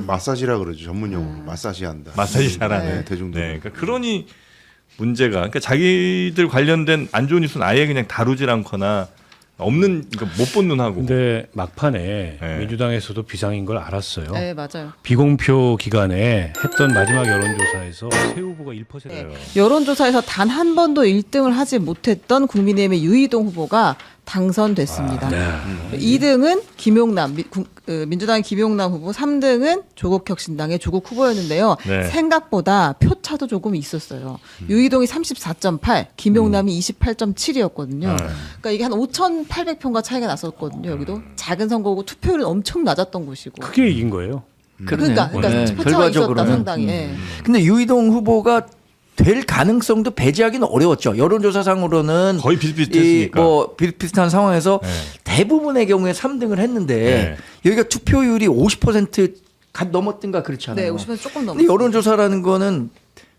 마사지라 그러죠. 전문용어로 마사지한다. 마사지 잘하네. 네, 대중들. 네, 그러니까 그러니 문제가 그러니까 자기들 관련된 안 좋은 뉴스는 아예 그냥 다루질 않거나 없는 그러니까 못 본 눈하고. 근데 막판에 네. 민주당에서도 비상인 걸 알았어요. 네, 맞아요. 비공표 기간에 했던 마지막 여론조사에서 새 후보가 1%예요. 여론조사에서 단 한 번도 1등을 하지 못했던 국민의힘의 유이동 후보가 당선됐습니다. 2등은 김용남, 민주당의 김용남 후보, 3등은 조국혁신당의 조국 후보였는데요. 네. 생각보다 표차도 조금 있었어요. 유이동이 34.8, 김용남이 28.7이었거든요. 그러니까 이게 한 5,800표가 차이가 났었거든요. 여기도 작은 선거고 투표율은 엄청 낮았던 곳이고. 크게 이긴 거예요. 그러니까 네, 표차가 있었다 결과적으로는. 상당히. 예. 근데 유이동 후보가 될 가능성도 배제하기는 어려웠죠. 여론조사상으로는 거의 비슷비슷했으니까. 뭐 비슷비슷한 상황에서 네. 대부분의 경우에 3등을 했는데 여기가 투표율이 50% 넘었든가 그렇지 네, 않아요. 50% 조금 근데 넘었어요. 여론조사라는 거는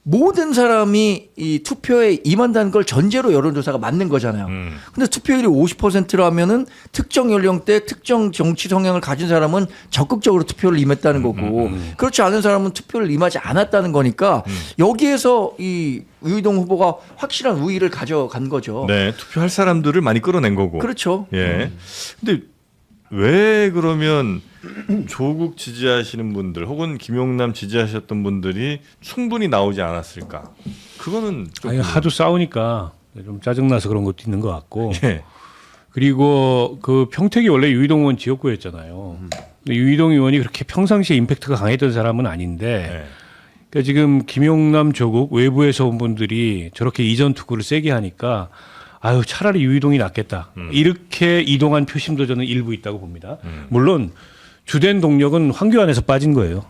모든 사람이 이 투표에 임한다는 걸 전제로 여론조사가 맞는 거잖아요. 근데 투표율이 50%라면은 특정 연령대, 특정 정치 성향을 가진 사람은 적극적으로 투표를 임했다는 거고 그렇지 않은 사람은 투표를 임하지 않았다는 거니까 여기에서 이 유이동 후보가 확실한 우위를 가져간 거죠. 네, 투표할 사람들을 많이 끌어낸 거고. 그렇죠. 예. 근데 왜 그러면 조국 지지하시는 분들 혹은 김용남 지지하셨던 분들이 충분히 나오지 않았을까? 그거는 좀 아니, 하도 싸우니까 좀 짜증나서 그런 것도 있는 것 같고. 예. 그리고 그 평택이 원래 유이동 의원 지역구였잖아요. 근데 유이동 의원이 그렇게 평상시에 임팩트가 강했던 사람은 아닌데 네. 그러니까 지금 김용남 조국 외부에서 온 분들이 저렇게 이전 투구를 세게 하니까 아유 차라리 유이동이 낫겠다. 이렇게 이동한 표심도 저는 일부 있다고 봅니다. 물론 주된 동력은 황교안에서 빠진 거예요.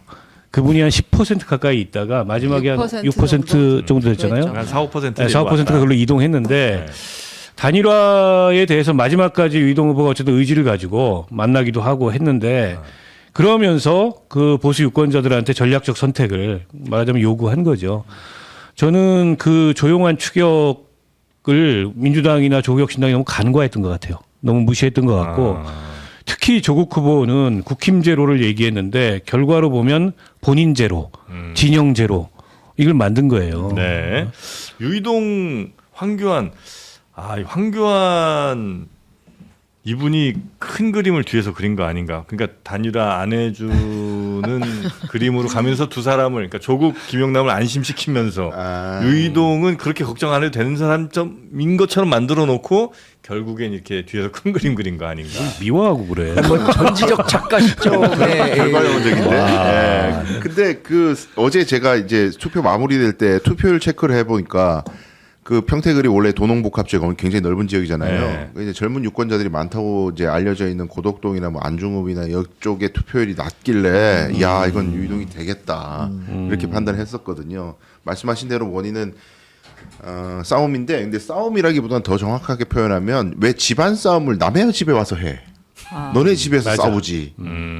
그분이 한 10% 가까이 있다가 마지막에 한 6% 정도 됐잖아요. 한 4, 5% 네, 4, 5%가 그걸로 이동했는데 단일화에 대해서 마지막까지 유이동 후보가 어쨌든 의지를 가지고 만나기도 하고 했는데 그러면서 그 보수 유권자들한테 전략적 선택을 말하자면 요구한 거죠. 저는 그 조용한 추격을 민주당이나 조국혁신당이 너무 간과했던 것 같아요. 너무 무시했던 것 같고 특히 조국 후보는 국힘제로를 얘기했는데 결과로 보면 본인 제로, 진영 제로 이걸 만든 거예요. 네. 유이동 황교안 이 황교안 이분이 큰 그림을 뒤에서 그린 거 아닌가? 그러니까 단일화 안 해주는 그림으로 가면서 두 사람을 그러니까 조국 김용남을 안심시키면서 유이동은 그렇게 걱정 안 해도 되는 사람인 것처럼 만들어 놓고 결국엔 이렇게 뒤에서 큰 그림 그린 거 아닌가? 미워하고 그래. 뭐 전지적 작가 시점에 결과론적인데. 예. 근데 그 어제 제가 이제 투표 마무리될 때 투표율 체크를 해보니까 그 평택을이 원래 도농복합지역 굉장히 넓은 지역이잖아요. 네. 이제 젊은 유권자들이 많다고 이제 알려져 있는 고덕동이나 뭐 안중읍이나 이쪽에 투표율이 낮길래 야 이건 유이동이 되겠다 이렇게 판단했었거든요. 말씀하신 대로 원인은 싸움인데 근데 싸움이라기보다는 더 정확하게 표현하면 왜 집안 싸움을 남의 집에 와서 해? 너네 집에서 맞아. 싸우지.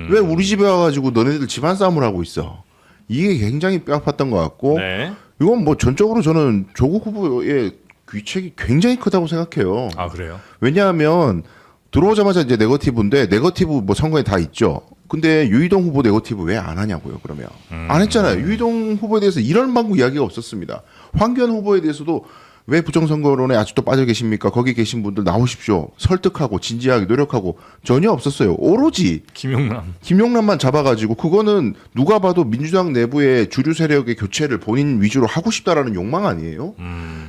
왜 우리 집에 와가지고 너네들 집안 싸움을 하고 있어? 이게 굉장히 뼈 아팠던 것 같고 네. 이건 뭐 전적으로 저는 조국 후보의 귀책이 굉장히 크다고 생각해요. 아 그래요? 왜냐하면 들어오자마자 이제 네거티브인데 네거티브 뭐 선거에 다 있죠. 근데 유이동 후보 네거티브 왜 안 하냐고요, 그러면. 안 했잖아요. 유이동 후보에 대해서 이런 방구 이야기가 없었습니다. 황교안 후보에 대해서도 왜 부정선거론에 아직도 빠져 계십니까? 거기 계신 분들 나오십시오. 설득하고 진지하게 노력하고 전혀 없었어요. 오로지 김용남만 잡아가지고 그거는 누가 봐도 민주당 내부의 주류 세력의 교체를 본인 위주로 하고 싶다라는 욕망 아니에요?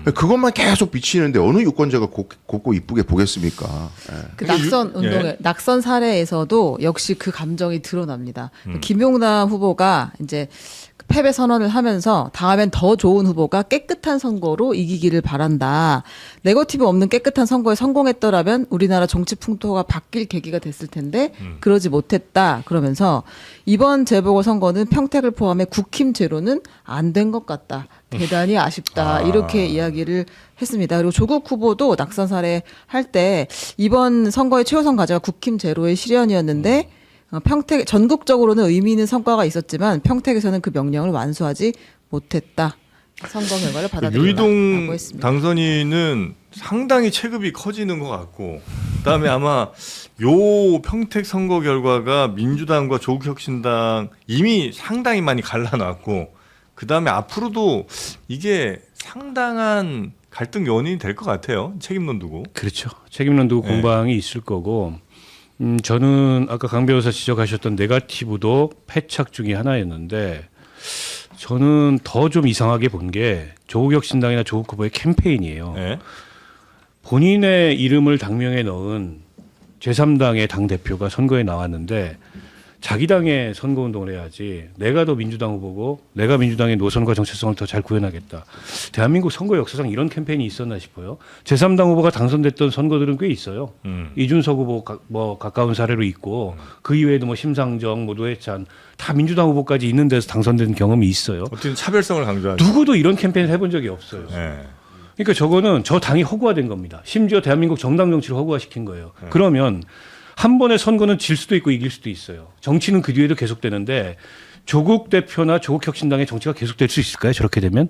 그것만 계속 비치는데 어느 유권자가 곱고 이쁘게 보겠습니까? 예. 그 낙선 운동의 낙선 사례에서도 역시 그 감정이 드러납니다. 김용남 후보가 이제 패배 선언을 하면서 다음엔 더 좋은 후보가 깨끗한 선거로 이기기를 바란다. 네거티브 없는 깨끗한 선거에 성공했더라면 우리나라 정치 풍토가 바뀔 계기가 됐을 텐데 그러지 못했다. 그러면서 이번 재보궐선거는 평택을 포함해 국힘 제로는 안 된 것 같다. 대단히 아쉽다. 이렇게 이야기를 했습니다. 그리고 조국 후보도 낙선 사례 할 때 이번 선거의 최우선 과제가 국힘 제로의 실현이었는데 평택 전국적으로는 의미 있는 성과가 있었지만 평택에서는 그 명령을 완수하지 못했다. 선거 결과를 받아들이라고 유이동 했습니다. 당선인은 상당히 체급이 커지는 것 같고, 그다음에 아마 요 평택 선거 결과가 민주당과 조국혁신당 이미 상당히 많이 갈라놨고, 그다음에 앞으로도 이게 상당한 갈등 요인이 될 것 같아요. 책임론 두고. 그렇죠. 책임론 두고 네. 공방이 있을 거고, 저는 아까 강 변호사 지적하셨던 네거티브도 패착 중에 하나였는데, 저는 더 좀 이상하게 본 게 조국혁신당이나 조국 후보의 캠페인이에요. 네. 본인의 이름을 당명에 넣은 제3당의 당 대표가 선거에 나왔는데 자기 당의 선거운동을 해야지 내가 더 민주당 후보고 내가 민주당의 노선과 정체성을 더 잘 구현하겠다. 대한민국 선거 역사상 이런 캠페인이 있었나 싶어요. 제3당 후보가 당선됐던 선거들은 꽤 있어요. 이준석 후보 뭐 가까운 사례로 있고 그 이외에도 뭐 심상정, 뭐 노회찬 다 민주당 후보까지 있는 데서 당선된 경험이 있어요. 어쨌든 차별성을 강조하죠. 누구도 이런 캠페인을 해본 적이 없어요. 네. 그러니까 저거는 저 당이 허구화된 겁니다. 심지어 대한민국 정당 정치를 허구화시킨 거예요. 그러면 한 번의 선거는 질 수도 있고 이길 수도 있어요. 정치는 그 뒤에도 계속되는데 조국 대표나 조국 혁신당의 정치가 계속될 수 있을까요? 저렇게 되면?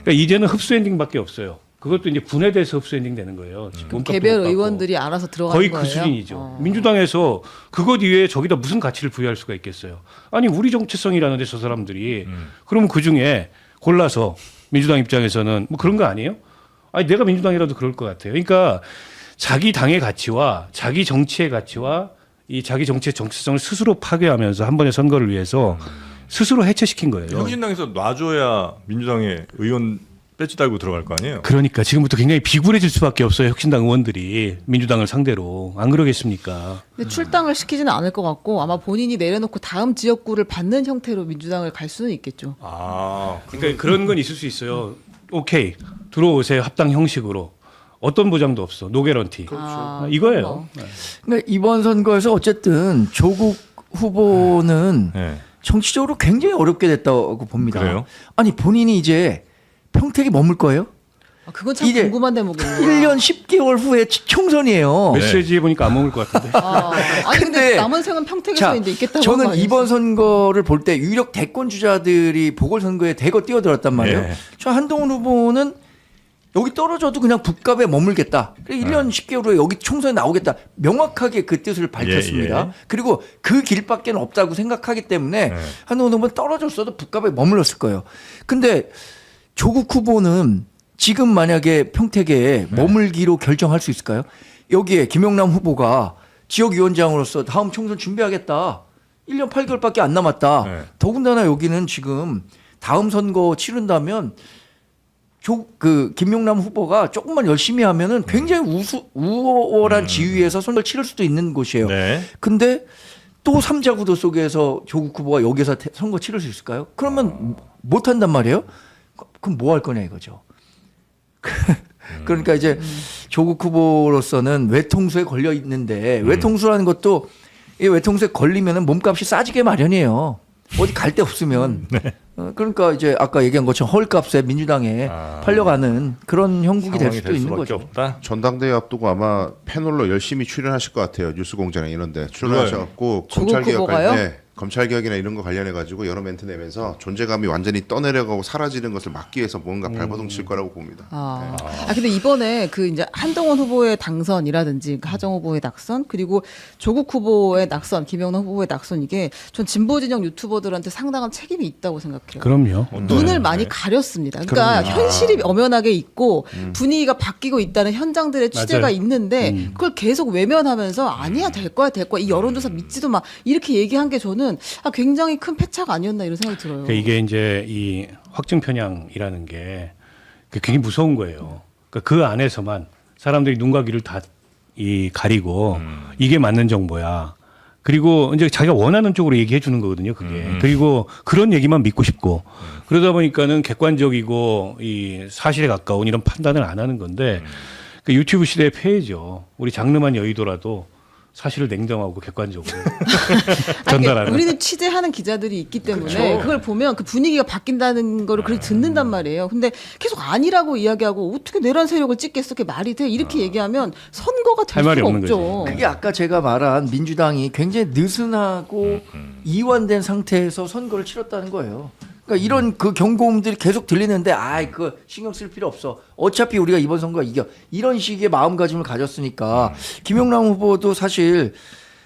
그러니까 이제는 흡수 엔딩밖에 없어요. 그것도 이제 군에 대해서 흡수 엔딩 되는 거예요. 몸값도 개별 못 받고. 의원들이 알아서 들어가는 거의 거예요. 그 수준이죠. 민주당에서 그것 이외에 저기다 무슨 가치를 부여할 수가 있겠어요. 아니 우리 정체성이라는데 저 사람들이 그러면 그중에 골라서 민주당 입장에서는 뭐 그런 거 아니에요? 아니 내가 민주당이라도 그럴 것 같아요. 그러니까 자기 당의 가치와 자기 정치의 가치와 이 자기 정치의 정체성을 스스로 파괴하면서 한 번의 선거를 위해서 스스로 해체시킨 거예요. 혁신당에서 놔줘야 민주당의 의원 배지 달고 들어갈 거 아니에요? 그러니까 지금부터 굉장히 비굴해질 수밖에 없어요. 혁신당 의원들이 민주당을 상대로. 안 그러겠습니까? 근데 출당을 시키지는 않을 것 같고 아마 본인이 내려놓고 다음 지역구를 받는 형태로 민주당을 갈 수는 있겠죠. 아, 그러니까 그런 건 있을 수 있어요. 오케이 들어오세요 합당 형식으로. 어떤 보장도 없어. 노게런티. 이거예요. 그러니까 이번 선거에서 어쨌든 조국 후보는 네. 정치적으로 굉장히 어렵게 됐다고 봅니다. 그래요? 아니 본인이 이제 평택에 머물 거예요? 그건 참 이제 궁금한 대목이네요. 1년 10개월 후에 총선이에요. 메시지에 보니까 안 먹을 것 같은데. 아니 근데 근데 남은 생은 평택에서 자, 이제 있겠다고 저는 한거 아니었어요? 이번 선거를 볼 때 유력 대권 주자들이 보궐선거에 대거 뛰어들었단 말이에요. 네. 저 한동훈 후보는 여기 떨어져도 그냥 북갑에 머물겠다. 1년 10개월 후에 여기 총선에 나오겠다. 명확하게 그 뜻을 밝혔습니다. 예. 그리고 그 길밖에 없다고 생각하기 때문에 한동훈 후보는 떨어졌어도 북갑에 머물렀을 거예요. 근데 조국 후보는 지금 만약에 평택에 머물기로 결정할 수 있을까요? 여기에 김용남 후보가 지역위원장으로서 다음 총선 준비하겠다. 1년 8개월밖에 안 남았다. 네. 더군다나 여기는 지금 다음 선거 치른다면 김용남 후보가 조금만 열심히 하면은 굉장히 우월한 지위에서 선거를 치를 수도 있는 곳이에요. 네. 근데 또 3자 구도 속에서 조국 후보가 여기서 선거 치를 수 있을까요? 그러면 못 한단 말이에요. 그럼 뭐 할 거냐 이거죠. 그러니까 이제 조국 후보로서는 외통수에 걸려 있는데 외통수라는 것도 이 외통수에 걸리면은 몸값이 싸지게 마련이에요. 어디 갈 데 없으면. 그러니까 이제 아까 얘기한 것처럼 헐값에 민주당에 팔려가는 그런 형국이 될 수도 있는 거죠. 없다. 전당대회 앞두고 아마 패널로 열심히 출연하실 것 같아요. 뉴스공장이나 이런 데 출연하셔갖고 조국 후보가요? 검찰개혁이나 이런 거 관련해가지고 여러 멘트 내면서 존재감이 완전히 떠내려가고 사라지는 것을 막기 위해서 뭔가 발버둥 칠 거라고 봅니다. 근데 이번에 그 이제 한동훈 후보의 당선이라든지 그 하정 후보의 낙선 그리고 조국 후보의 낙선, 김영남 후보의 낙선 이게 전 진보 진영 유튜버들한테 상당한 책임이 있다고 생각해요. 그럼요. 눈을 많이 가렸습니다. 그러니까 현실이 엄연하게 있고 분위기가 바뀌고 있다는 현장들의 취재가 맞아요. 있는데 그걸 계속 외면하면서 아니야 될 거야 이 여론조사 믿지도 마 이렇게 얘기한 게 저는 굉장히 큰 패착 아니었나 이런 생각이 들어요. 그러니까 이게 이제 이 확증 편향이라는 게 굉장히 무서운 거예요. 그러니까 그 안에서만 사람들이 눈과 귀를 다 이 가리고 이게 맞는 정보야. 그리고 이제 자기가 원하는 쪽으로 얘기해 주는 거거든요, 그게. 그리고 그런 얘기만 믿고 싶고. 그러다 보니까는 객관적이고 이 사실에 가까운 이런 판단을 안 하는 건데 그 유튜브 시대의 폐해죠. 우리 장르만 여의도라도 사실을 냉정하고 객관적으로 전달하는. 우리는 취재하는 기자들이 있기 때문에 그걸 보면 그 분위기가 바뀐다는 거를 그렇게 듣는단 말이에요. 근데 계속 아니라고 이야기하고 어떻게 내란 세력을 찍겠어? 그게 말이 돼? 이렇게 얘기하면 선거가 될 할 말이 수가 없는 없죠. 거지. 그게 아까 제가 말한 민주당이 굉장히 느슨하고 이완된 상태에서 선거를 치렀다는 거예요. 그러니까 이런 그 경고음들이 계속 들리는데 그 신경 쓸 필요 없어. 어차피 우리가 이번 선거 이겨. 이런 식의 마음가짐을 가졌으니까 김영남 후보도 사실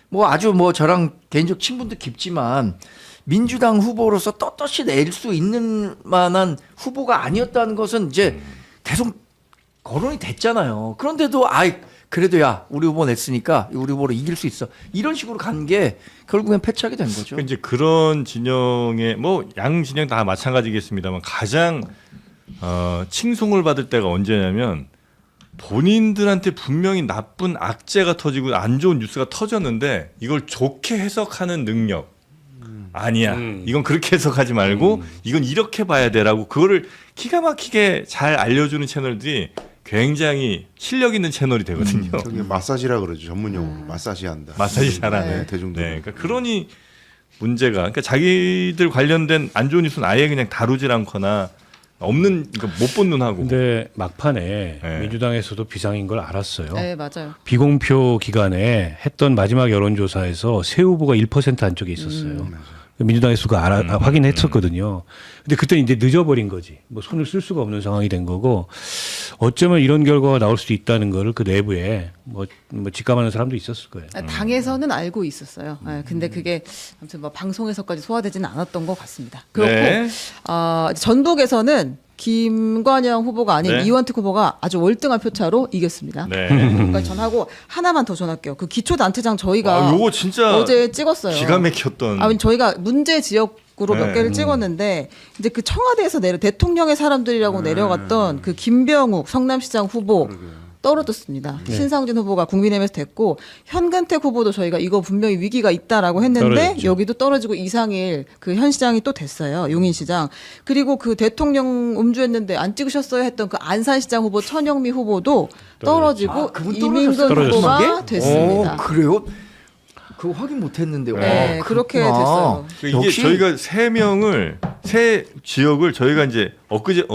뭐 아주 뭐 저랑 개인적 친분도 깊지만 민주당 후보로서 떳떳이 낼 수 있는 만한 후보가 아니었다는 것은 이제 계속 거론이 됐잖아요. 그런데도 그래도 야 우리 후보 냈으니까 우리 후보로 이길 수 있어. 이런 식으로 간 게 결국엔 패착이 된 거죠. 이제 그런 진영의 뭐 양 진영 다 마찬가지겠습니다만 가장 칭송을 받을 때가 언제냐면 본인들한테 분명히 나쁜 악재가 터지고 안 좋은 뉴스가 터졌는데 이걸 좋게 해석하는 능력. 아니야. 이건 그렇게 해석하지 말고 이건 이렇게 봐야 돼라고 그거를 기가 막히게 잘 알려주는 채널들이 굉장히 실력 있는 채널이 되거든요. 저기 마사지라 그러죠. 전문 용어로 마사지 한다. 마사지 잘하는. 네, 대중들. 네, 그러니까 그러니 문제가 그러니까 자기들 관련된 안 좋은 뉴스는 아예 그냥 다루질 않거나 없는 그러니까 못 본 눈하고. 근데 막판에 네. 민주당에서도 비상인 걸 알았어요. 네, 맞아요. 비공표 기간에 했던 마지막 여론조사에서 새 후보가 1% 안쪽에 있었어요. 민주당에서 그거 확인했었거든요. 근데 그때 이제 늦어버린 거지. 뭐 손을 쓸 수가 없는 상황이 된 거고 어쩌면 이런 결과가 나올 수도 있다는 거를 그 내부에 뭐 직감하는 사람도 있었을 거예요. 당에서는 알고 있었어요. 근데 그게 아무튼 뭐 방송에서까지 소화되지는 않았던 것 같습니다. 그렇고 네. 전북에서는 김관영 후보가 아닌 네. 이원택 후보가 아주 월등한 표차로 이겼습니다. 네. 그러니까 전하고 하나만 더 전할게요. 그 기초단체장 저희가 요거 진짜 어제 찍었어요. 기가 막혔던. 저희가 문제 지역으로 몇 네. 개를 찍었는데 이제 그 청와대에서 대통령의 사람들이라고 내려갔던 그 김병욱 성남시장 후보 떨어졌습니다. 신상진 후보가 국민의힘에서 됐고 현근택 후보도 저희가 이거 분명히 위기가 있다라고 했는데 떨어졌죠. 여기도 떨어지고 이상일 그 현 시장이 또 됐어요. 용인시장. 그리고 그 대통령 음주했는데 안 찍으셨어요 했던 그 안산시장 후보 천영미 후보도 떨어지고 그분 이민근 떨어졌어요? 후보가 떨어졌어요? 됐습니다. 그래요? 그거 확인 못했는데요. 네, 그렇게 됐어요. 이게 역시- 저희가 세 지역을 저희가 이제 어제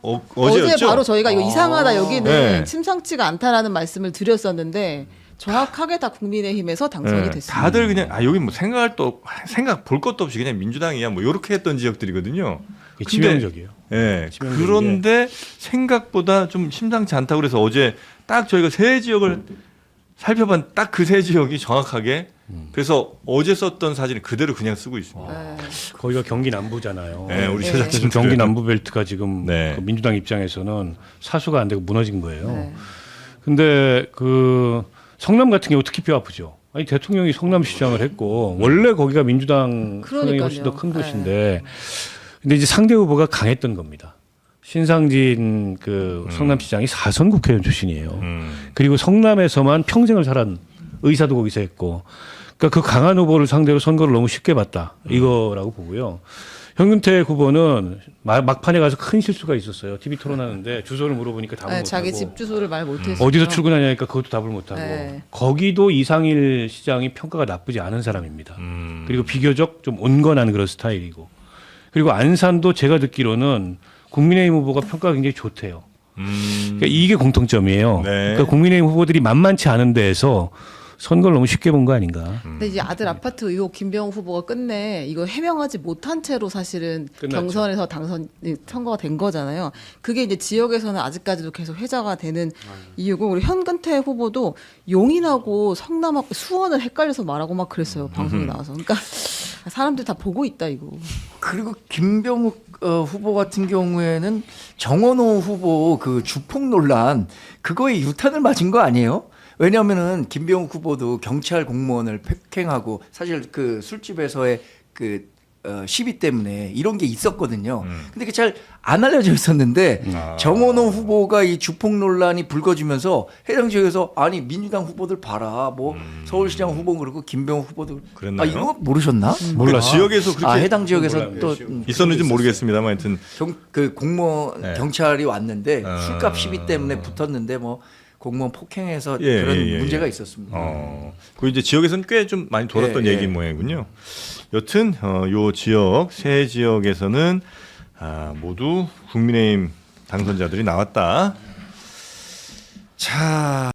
어제였죠. 바로 저희가 이거 이상하다 여기는 네. 심상치가 않다라는 말씀을 드렸었는데 정확하게 다 국민의힘에서 당선이 네, 됐습니다. 다들 그냥 여기 뭐 생각 볼 것도 없이 그냥 민주당이야 뭐 이렇게 했던 지역들이거든요. 이게 치명적이에요. 예. 치명적인 그런데 생각보다 좀 심상치 않다고 그래서 어제 딱 저희가 세 지역을 살펴본 딱 그 세 지역이 정확하게 그래서 어제 썼던 사진을 그대로 그냥 쓰고 있습니다. 네. 거기가 경기 남부잖아요. 네, 우리 네. 제작진 지금 경기 남부 벨트가 지금 네. 그 민주당 입장에서는 사수가 안 되고 무너진 거예요. 네. 근데 그 성남 같은 경우 특히 뼈 아프죠. 아니 대통령이 성남시장을 했고 원래 거기가 민주당 성향이 훨씬 더 큰 그러니까요. 곳인데 근데 이제 상대 후보가 강했던 겁니다. 신상진 그 성남시장이 4선 국회의원 출신이에요. 그리고 성남에서만 평생을 살았 의사도 거기서 했고 그러니까 그 강한 후보를 상대로 선거를 너무 쉽게 봤다 이거라고 보고요. 현근택 후보는 막판에 가서 큰 실수가 있었어요. TV 토론하는데 주소를 물어보니까 답을 네, 못하고 자기 집 주소를 말 못했어요. 어디서 출근하냐니까 그것도 답을 못하고 네. 거기도 이상일 시장이 평가가 나쁘지 않은 사람입니다. 그리고 비교적 좀 온건한 그런 스타일이고 그리고 안산도 제가 듣기로는 국민의힘 후보가 평가가 굉장히 좋대요. 그러니까 이게 공통점이에요. 네. 그러니까 국민의힘 후보들이 만만치 않은 데에서 선거를 너무 쉽게 본 거 아닌가. 근데 이제 아들 아파트 의혹 김병욱 후보가 끝내 이거 해명하지 못한 채로 사실은 끝났죠. 경선에서 선거가 된 거잖아요. 그게 이제 지역에서는 아직까지도 계속 회자가 되는 이유고 우리 현근택 후보도 용인하고 성남하고 수원을 헷갈려서 말하고 막 그랬어요. 방송에 나와서. 그러니까 사람들 다 보고 있다 이거. 그리고 김병욱 후보 같은 경우에는 정원호 후보 그 주폭 논란 그거에 유탄을 맞은 거 아니에요? 왜냐하면은 김병욱 후보도 경찰 공무원을 폭행하고 사실 그 술집에서의 그 시비 때문에 이런 게 있었거든요. 근데 그게 잘 안 알려져 있었는데 정원호 후보가 이 주폭 논란이 불거지면서 해당 지역에서 아니 민주당 후보들 봐라 뭐 서울시장 후보 그렇고 김병욱 후보도 그랬나요? 이거 모르셨나? 몰라 지역에서 그렇게 해당 지역에서 몰라요. 또 있었는지 모르겠습니다만 하여튼 그 공무원 네. 경찰이 왔는데 아. 술값 시비 때문에 붙었는데 뭐 공무원 폭행해서 예, 그런 예, 예, 문제가 예. 있었습니다. 그 이제 지역에서는 꽤 좀 많이 돌았던 예, 예. 얘기인 모양이군요. 여튼 요 지역 세 지역에서는 모두 국민의힘 당선자들이 나왔다. 자.